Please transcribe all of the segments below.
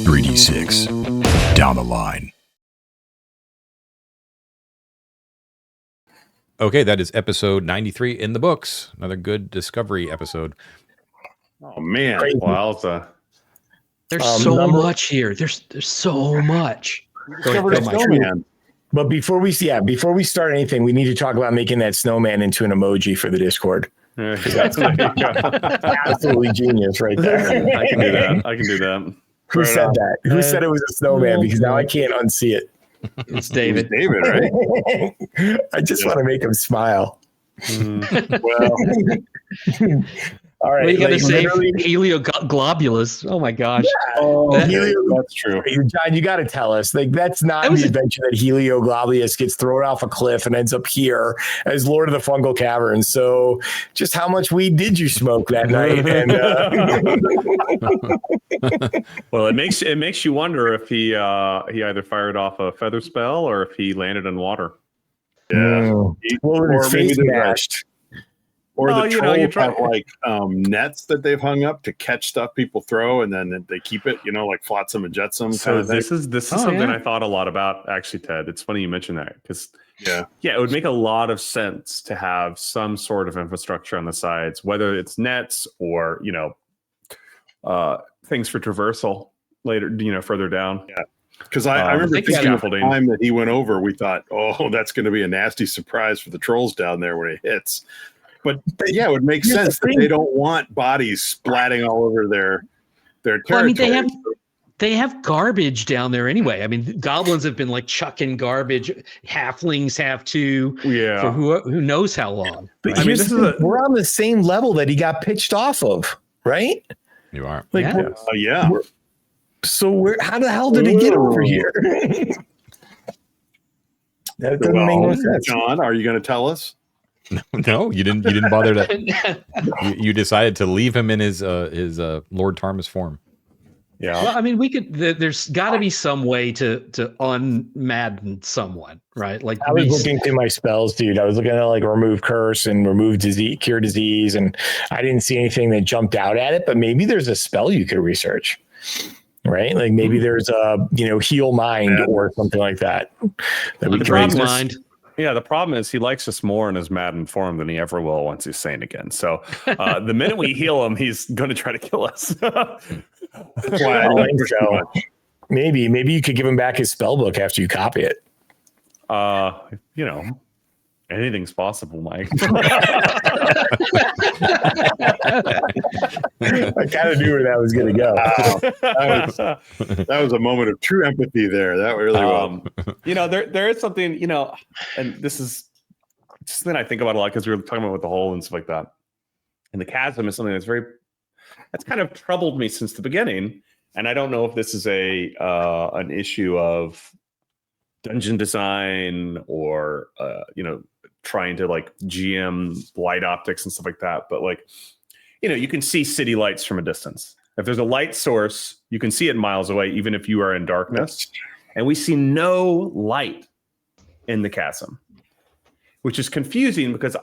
3d6 down the line. Okay, that is episode 93 in the books. Another good discovery episode. Oh man, wowza! There's so much here. There's so much. Discovered a snowman. But before we start anything, we need to talk about making that snowman into an emoji for the Discord. That's absolutely genius right there. I can do that. Who said that? Who said it was a snowman? Because now I can't unsee it. It's David. It's David, right? I just want to make him smile. Well, all right. Well, you got to say Heliagabulus. Oh my gosh. Yeah. That's true. John, you got to tell us. Like, that's not the adventure that Heliagabulus gets thrown off a cliff and ends up here as Lord of the Fungal Caverns. So, just how much weed did you smoke that night? And well, it makes you wonder if he either fired off a feather spell or if he landed in water. Yeah, or his face mashed. Or the trolls have like nets that they've hung up to catch stuff people throw, and then they keep it, like flotsam and jetsam. So this is something I thought a lot about, actually, Ted. It's funny you mentioned that because it would make a lot of sense to have some sort of infrastructure on the sides, whether it's nets or things for traversal later, further down. Yeah. Because I remember thinking at the time that he went over, we thought, oh, that's going to be a nasty surprise for the trolls down there when it hits. But yeah, it would make sense that they don't want bodies splatting all over their territory. Well, I mean, they have garbage down there anyway. I mean, goblins have been like chucking garbage. Halflings have too. Yeah. For who knows how long. But we're on the same level that he got pitched off of, right? You are. Like, yeah. So how the hell did he get over here? That doesn't make no sense. John, are you going to tell us? No, you didn't bother to. You decided to leave him in his Lord Tarmus form. Yeah. Well, I mean, we could. There's got to be some way to unmadden someone, right? Like I was looking through my spells, dude. I was looking at like remove curse and remove disease, cure disease, and I didn't see anything that jumped out at it. But maybe there's a spell you could research, right? Like maybe there's a heal mind or something like that. Mind. Yeah, the problem is he likes us more in his maddened form than he ever will once he's sane again. So the minute we heal him, he's going to try to kill us. That's why I like so. Maybe you could give him back his spell book after you copy it. Anything's possible, Mike. I kind of knew where that was going to go. That was a moment of true empathy there. That really there is something, and this is something I think about a lot because we were talking about with the hole and stuff like that. And the chasm is something that's kind of troubled me since the beginning. And I don't know if this is an issue of dungeon design or trying to like GM light optics and stuff like that. But you can see city lights from a distance. If there's a light source, you can see it miles away, even if you are in darkness. And we see no light in the chasm, which is confusing because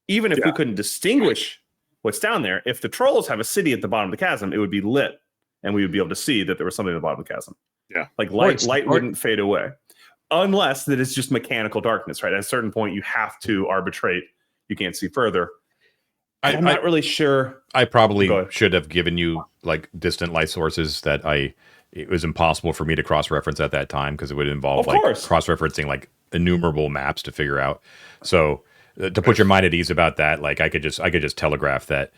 even if we couldn't distinguish what's down there, if the trolls have a city at the bottom of the chasm, it would be lit and we would be able to see that there was something at the bottom of the chasm. Yeah. Like light wouldn't fade away. Unless that it's just mechanical darkness, right? At a certain point, you have to arbitrate. You can't see further. I'm not really sure. I probably should have given you like distant light sources that it was impossible for me to cross-reference at that time because it would involve cross-referencing like innumerable maps to figure out. So to put your mind at ease about that, like I could just telegraph that.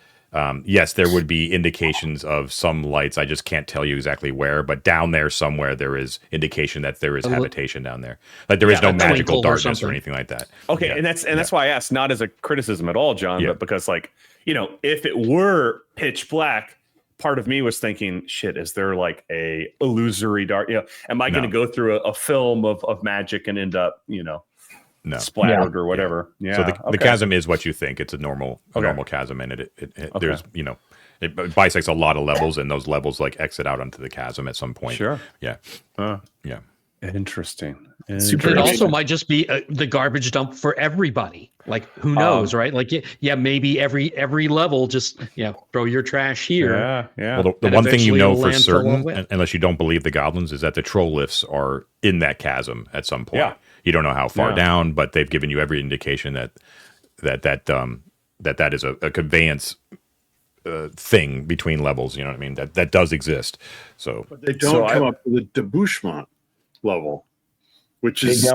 Yes, there would be indications of some lights. I just can't tell you exactly where, but down there somewhere there is indication that there is habitation down there. Like there is no magical darkness or anything like that. Okay, and that's why I asked, not as a criticism at all, John, but because if it were pitch black, part of me was thinking, shit, is there like a illusory dark? Am I going to go through a film of magic and end up, splattered or whatever? Yeah. So the chasm is what you think. It's a normal chasm, and it there's it bisects a lot of levels, and those levels like exit out onto the chasm at some point. Sure. Yeah. Yeah. Interesting. It also might just be the garbage dump for everybody. Like, who knows, right? Like, yeah, maybe every level just throw your trash here. Yeah. Well, the one thing you know for certain, unless you don't believe the goblins, is that the troll lifts are in that chasm at some point. Yeah. You don't know how far down, but they've given you every indication that is a conveyance thing between levels. You know what I mean? That does exist. So, but they don't come up to the debouchement level, which is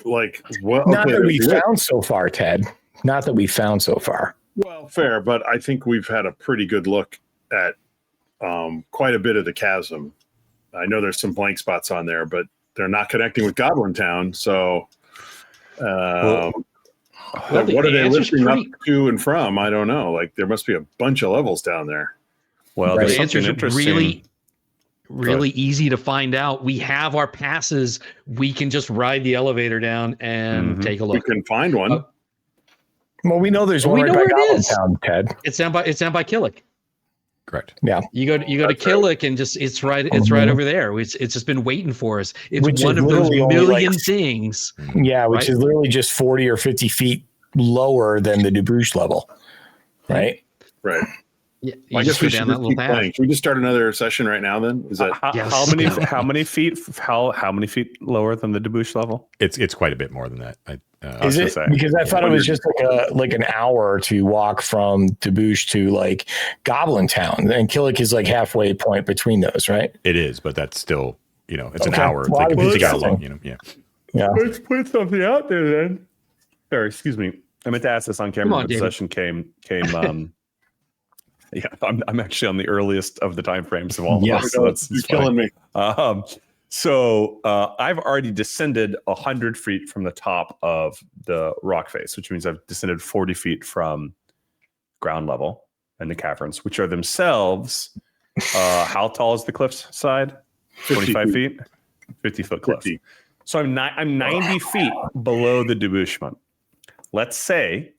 like not that we found so far, Ted. Not that we found so far. Well, fair, but I think we've had a pretty good look at quite a bit of the chasm. I know there's some blank spots on there, but they're not connecting with Goblin Town. So, what are they lifting up to and from? I don't know. Like, there must be a bunch of levels down there. Well, the answer is really easy to find out. We have our passes. We can just ride the elevator down and take a look. We can find one. Well, we know there's one right by Goblin Town, Ted. It's down by Killick. Correct. Yeah. You go to Killick and just it's right over there. It's just been waiting for us. It's one of those million things. Yeah, which is literally just 40 or 50 feet lower than the debouche level. Right? Right. Yeah, I guess we should keep playing. Can we just start another session right now? Then is that how many feet lower than the debouche level? It's quite a bit more than that. Is it? Because I thought it was just like an hour to walk from debouche to like Goblin Town, and Killick is like halfway point between those, right? It is, but that's still it's an hour. Well, it's got long, yeah. Let's put something out there then. Sorry, excuse me. I meant to ask this on camera. When the session came. Yeah, I'm actually on the earliest of the time frames of all of us. So you're killing me. So I've already descended 100 feet from the top of the rock face, which means I've descended 40 feet from ground level and the caverns, which are themselves, how tall is the cliff's side? 25 feet? 50-foot cliff. 50. So I'm 90 feet below the debouchement. Let's say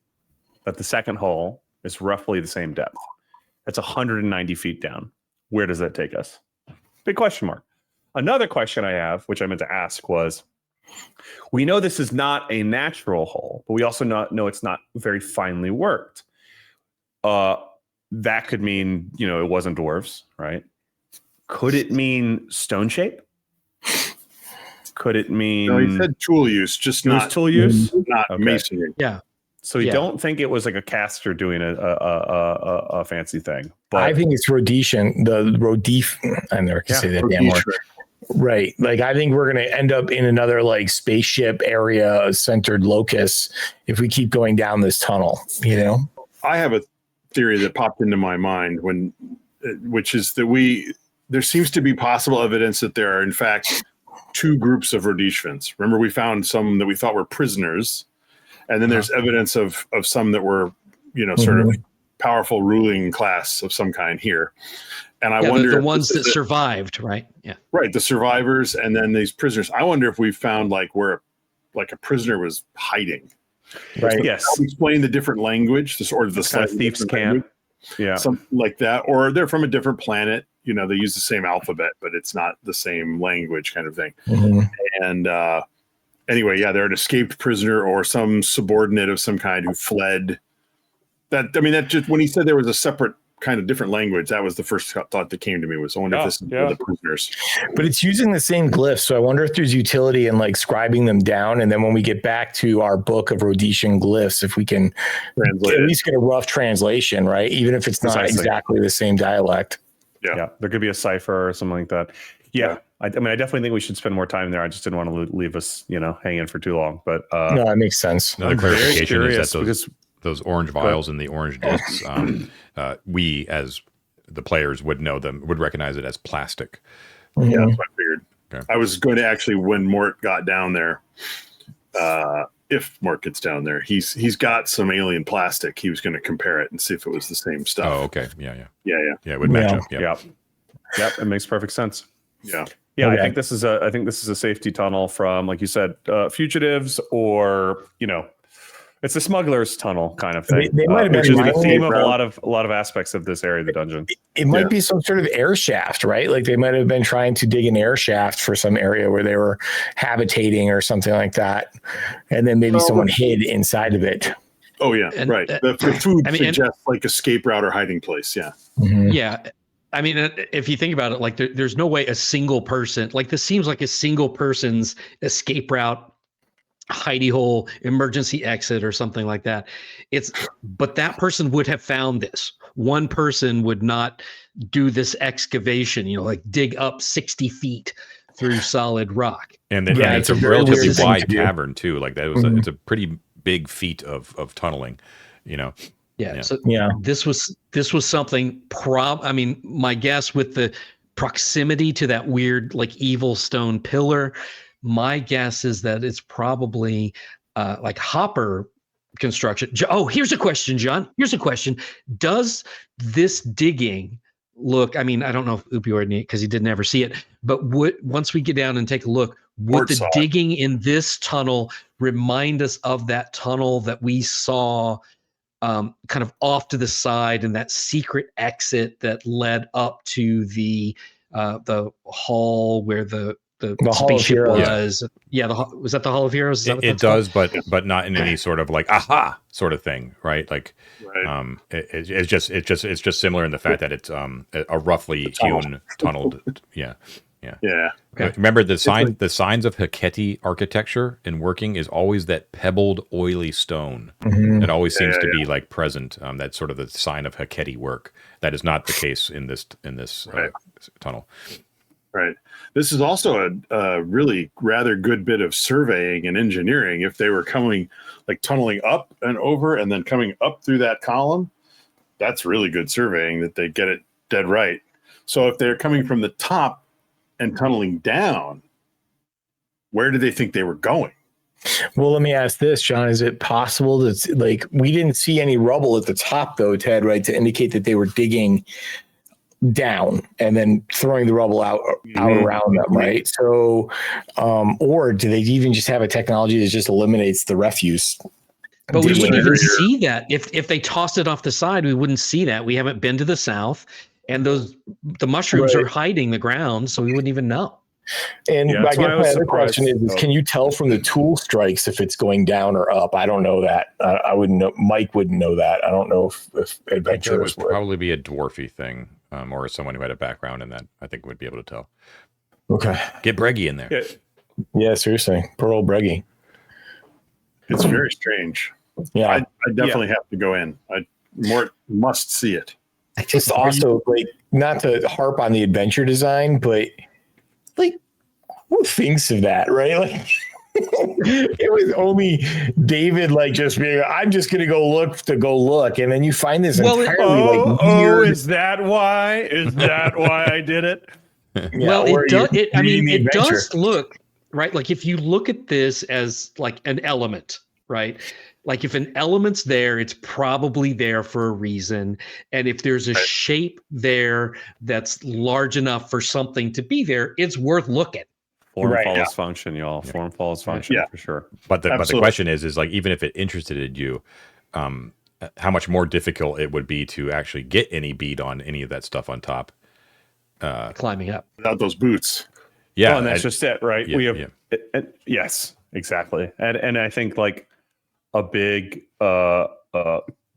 that the second hole is roughly the same depth. That's 190 feet down. Where does that take us? Big question mark. Another question I have, which I meant to ask, was, we know this is not a natural hole, but we also know it's not very finely worked. That could mean, it wasn't dwarves, right? Could it mean stone shape? Could it mean... No, he said tool use, just not tool use, not masonry. Yeah. So you don't think it was like a caster doing a fancy thing? But I think it's Rhodesian. I never can say that damn word. Right. Like, I think we're going to end up in another like spaceship area centered locus if we keep going down this tunnel. I have a theory that popped into my mind which is that there seems to be possible evidence that there are in fact two groups of Rhodesians. Remember, we found some that we thought were prisoners. And then there's evidence of some that were, sort of powerful ruling class of some kind here. And I wonder the ones that survived, right? Yeah. Right. The survivors and then these prisoners. I wonder if we found where a prisoner was hiding. Right. Yes. Explain the different language, the slight thieves can. Yeah. Something like that. Or they're from a different planet. They use the same alphabet, but it's not the same language kind of thing. Mm-hmm. And, anyway, they're an escaped prisoner or some subordinate of some kind who fled. That just when he said there was a separate kind of different language, that was the first thought that came to me. Was I wonder if this is the prisoners. But it's using the same glyphs, so I wonder if there's utility in like scribing them down, and then when we get back to our book of Rhodesian glyphs, if we can at least get a rough translation, right? Even if it's not exactly the same dialect. Yeah, there could be a cipher or something like that. Yeah. I definitely think we should spend more time there. I just didn't want to leave us, hanging for too long. But no, that makes sense. Another clarification is that those orange vials and the orange discs, we as the players would recognize it as plastic. Yeah, that's what I figured. Okay. I was going to actually, when Mort got down there, if Mort gets down there, he's got some alien plastic. He was going to compare it and see if it was the same stuff. Oh, okay. Yeah. Yeah, it would match up. Yeah. Yep, it makes perfect sense. Yeah. Yeah, okay. I think this is a safety tunnel from, like you said, fugitives or It's a smuggler's tunnel kind of thing, They might have been which is the theme of bro. a lot of aspects of this area of the dungeon. It might be some sort of air shaft, right? Like they might have been trying to dig an air shaft for some area where they were habitating or something like that, and then maybe someone hid inside of it. Oh yeah, And, right. The food suggests like escape route or hiding place. Yeah. Mm-hmm. Yeah. I mean, if you think about it, like there's no way a single person, like this seems like a single person's escape route, hidey hole, emergency exit or something like that. But that person would have found this. One person would not do this excavation, like dig up 60 feet through solid rock. And then it's a relatively wide cavern too. Like that was it's a pretty big feat of tunneling, Yeah. So this was something I mean, my guess with the proximity to that weird like evil stone pillar, my guess is that it's probably like hopper construction. Oh, here's a question, John. Here's a question. Does this digging look, I mean, I don't know if Upior, because he didn't ever see it, but once we get down and take a look, would the digging in this tunnel remind us of that tunnel that we saw kind of off to the side and that secret exit that led up to the hall where the spaceship was? Yeah, was that the Hall of Heroes? It does, but not in any sort of like aha sort of thing, right? Like, it's just similar in the fact that it's a roughly hewn, tunneled, yeah. Okay. Remember the signs of Hecate architecture in working is always that pebbled, oily stone. It always seems to be like present. That's sort of the sign of Hecate work. That is not the case in this tunnel. Right. This is also a really rather good bit of surveying and engineering. If they were coming, like tunneling up and over and then coming up through that column, that's really good surveying that they get it dead right. So if they're coming from the top and tunneling down, where do they think they were going? Well, let me ask this, John. Is it possible that, like, we didn't see any rubble at the top, though, Ted, right, to indicate that they were digging down and then throwing the rubble out around them, right? So, or do they even just have a technology that just eliminates the refuse? But we wouldn't even see that. If they tossed it off the side, we wouldn't see that. We haven't been to the south, and the mushrooms are hiding the ground, so we wouldn't even know. And I guess my other question is, can you tell from the tool strikes if it's going down or up? I don't know that. I wouldn't know. Mike wouldn't know that. I don't know if adventurers would probably be a dwarfy thing, or someone who had a background in that. I think would be able to tell. Okay, get Breggy in there. Yeah, seriously, poor old Breggy. It's very strange. Yeah, I definitely have to go in. I must see it. I just also like, not to harp on the adventure design, but like, who thinks of that, right? Like, it was only David, like, just being, I'm just going to go look. And then you find this entirely weird. Is that why? Is that why I did it? Well, it does. It does look, right? Like, if you look at this as like an element, right? Like, if an element's there, it's probably there for a reason. And if there's a shape there that's large enough for something to be there, it's worth looking. Form follows function, y'all. Form follows function for sure. But the question is like, even if it interested you, how much more difficult it would be to actually get any bead on any of that stuff on top. Climbing up. Without those boots. Yeah. Well, and that's just it, right? We have yes, exactly. And I think like a big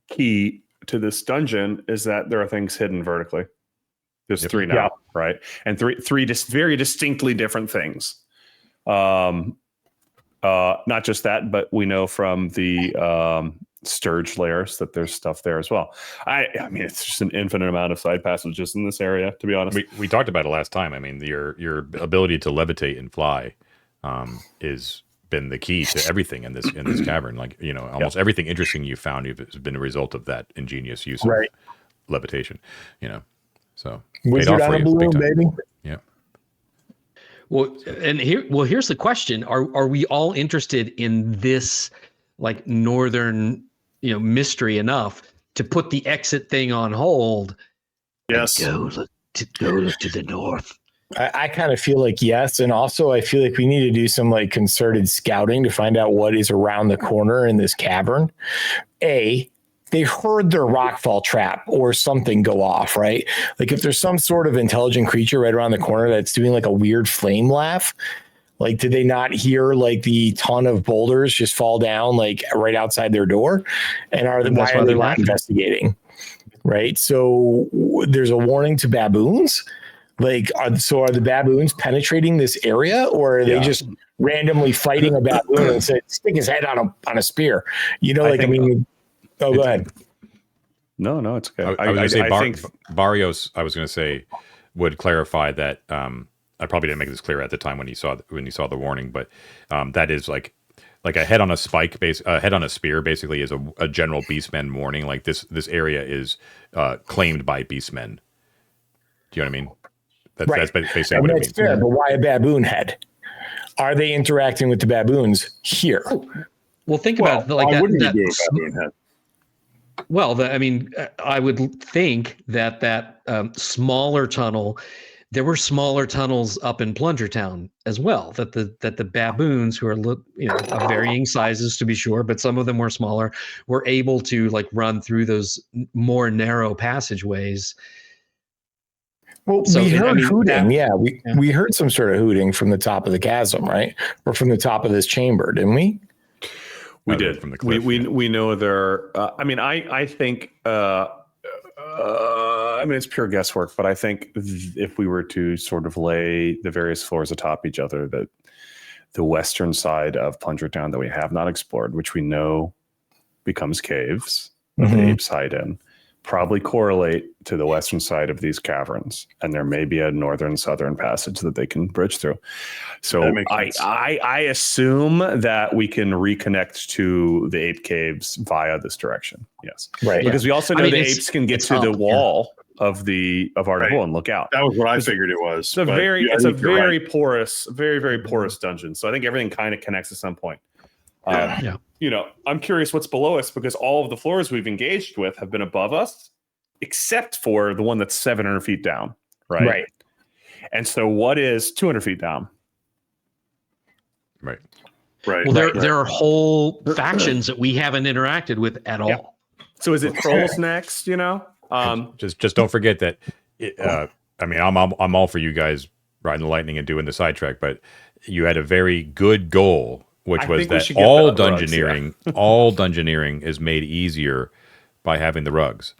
key to this dungeon is that there are things hidden vertically. There's three now, right? And three just very distinctly different things. Not just that, but we know from the Sturge layers that there's stuff there as well. I mean, it's just an infinite amount of side passages in this area, to be honest. We talked about it last time. I mean, your ability to levitate and fly is been the key to everything in this cavern. Like, almost everything interesting you found has been a result of that ingenious use of levitation. So Wizard on a balloon, baby. Yeah. Well, here's the question: Are we all interested in this, like, northern, mystery enough to put the exit thing on hold? Yes. Go look to the north. I kind of feel like yes. And also I feel like we need to do some like concerted scouting to find out what is around the corner in this cavern. They heard their rockfall trap or something go off, right? Like if there's some sort of intelligent creature right around the corner that's doing like a weird flame laugh, like did they not hear like the ton of boulders just fall down like right outside their door? And why are they not investigating? Right. So there's a warning to baboons. Like, are the baboons penetrating this area, or are they just randomly fighting a baboon and say, stick his head on a spear? You know, go ahead. No, it's okay. I was going to say, Barrios, I was going to say, would clarify that. I probably didn't make this clear at the time when you saw the warning, but that is like a head on a head on a spear basically is a general beastmen warning. Like this area is claimed by beastmen. Do you know what I mean? That's basically what it means. Fair, but why a baboon head? Are they interacting with the baboons here? Well, think about it like that. Wouldn't you do a baboon head? Well, I would think that smaller tunnel. There were smaller tunnels up in Plungertown as well. That the baboons, who are of varying sizes to be sure, but some of them were smaller, were able to like run through those more narrow passageways. Well, we heard hooting. We heard some sort of hooting from the top of the chasm, right? Or from the top of this chamber, didn't we? We did. From the cliff, we know there. I think. It's pure guesswork, but I think if we were to sort of lay the various floors atop each other, that the western side of Plungertown that we have not explored, which we know becomes caves that the apes hide in, probably correlate to the western side of these caverns, and there may be a northern-southern passage that they can bridge through. So I assume that we can reconnect to the ape caves via this direction. Yes, right. Because we also know the apes can get to the wall of Arden and look out. That was what I figured it was. It's a very porous, very, very porous dungeon. So I think everything kind of connects at some point. I'm curious what's below us, because all of the floors we've engaged with have been above us, except for the one that's 700 feet down. Right. And so what is 200 feet down? Right. Well, there are whole factions that we haven't interacted with at all. So is it trolls next? Just don't forget that. I'm all for you guys riding the lightning and doing the sidetrack, but you had a very good goal, which was that all dungeoneering is made easier by having the rugs,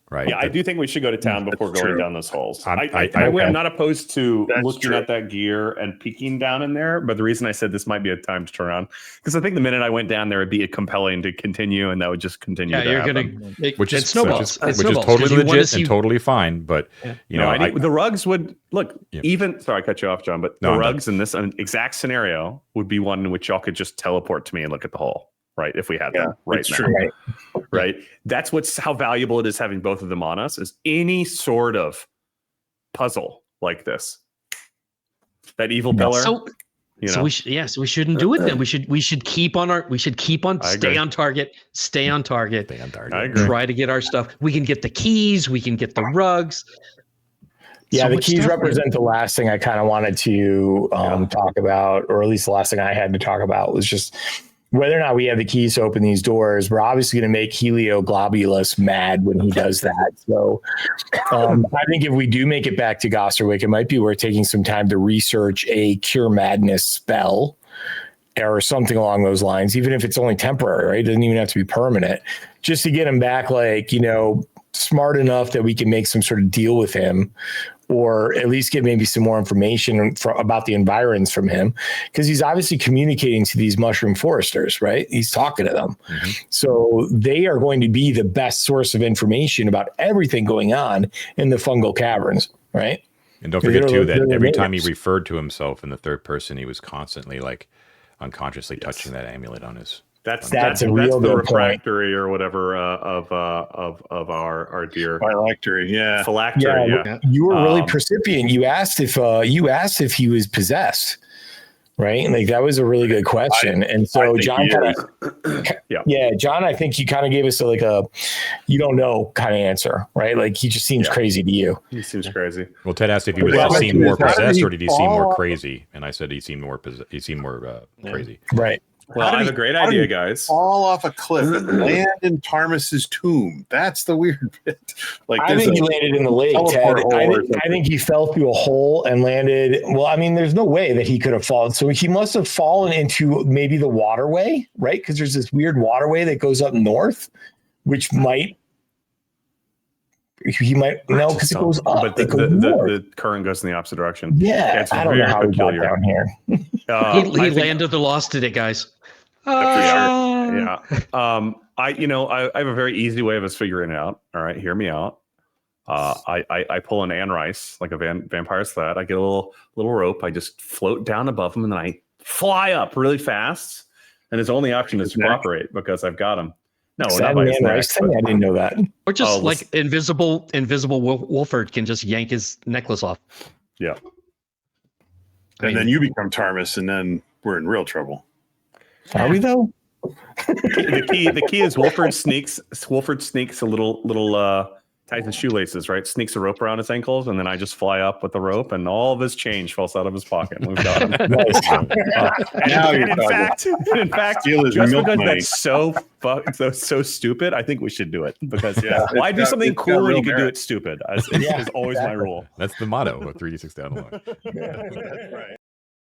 right? Yeah, I do think we should go to town before going down those holes. I'm not opposed to looking at that gear and peeking down in there, but the reason I said this might be a time to turn around, because I think the minute I went down there, it'd be compelling to continue, and that would just continue. Yeah, you're going to, which is totally legit and totally fine. But the rugs would look even. Sorry, I cut you off, John. But the rugs in this exact scenario would be one in which y'all could just teleport to me and look at the hole. Right, if we had them right now. True. Right. That's how valuable it is having both of them on us, is any sort of puzzle like this. That evil pillar. So we shouldn't do it then. We should keep on stay on target. I agree. Try to get our stuff. We can get the keys, we can get the rugs. Yeah, the keys represent the last thing I kind of wanted to talk about, or at least the last thing I had to talk about was just whether or not we have the keys to open these doors. We're obviously going to make Heliagabulus mad when he does that. So I think if we do make it back to Gosterwick, it might be worth taking some time to research a Cure Madness spell or something along those lines, even if it's only temporary, right? It doesn't even have to be permanent, just to get him back, smart enough that we can make some sort of deal with him, or at least get maybe some more information about the environs from him, because he's obviously communicating to these mushroom foresters, right? He's talking to them. Mm-hmm. So they are going to be the best source of information about everything going on in the fungal caverns, right? And don't forget, too, that every time he referred to himself in the third person, he was constantly unconsciously touching that amulet on his... That's a real the good refractory point. Or whatever of our dear phylactery. Yeah, phylactery. Yeah. You were really precipient. You asked if he was possessed, right? Like that was a really good question. And so John John, I think you kind of gave us a you don't know kind of answer, right? Like he just seems crazy to you. He seems crazy. Well, Ted asked if he seemed more possessed or did he seem more crazy? And I said he seemed more crazy. Right. Well, I have a great idea, guys. Fall off a cliff and land in Tarmus's tomb. That's the weird bit. Like I think he landed in the lake, Ted. I think he fell through a hole and landed. Well, I mean, there's no way that he could have fallen. So he must have fallen into maybe the waterway, right? Because there's this weird waterway that goes up north, which he might because it goes up. But the current goes in the opposite direction. Yeah, I don't know how he got down here. He landed or lost it, guys. Yeah. I have a very easy way of us figuring it out. All right, hear me out. I pull an Anne Rice, like a vampire sled. I get a little rope. I just float down above him, and then I fly up really fast. And his only option is to cooperate because I've got him. No, not by his neck. I didn't know that. Or just invisible Wolford can just yank his necklace off. Yeah. And then you become Tarmus, and then we're in real trouble. Are we though? The key is Wolford sneaks a little ties his shoelaces, right? Sneaks a rope around his ankles, and then I just fly up with the rope, and all of his change falls out of his pocket. We've got him. In fact, just because that's so stupid, I think we should do it because why do something cool when you can do it stupid? Is always my rule. That's the motto of 3D6 Download. That's right.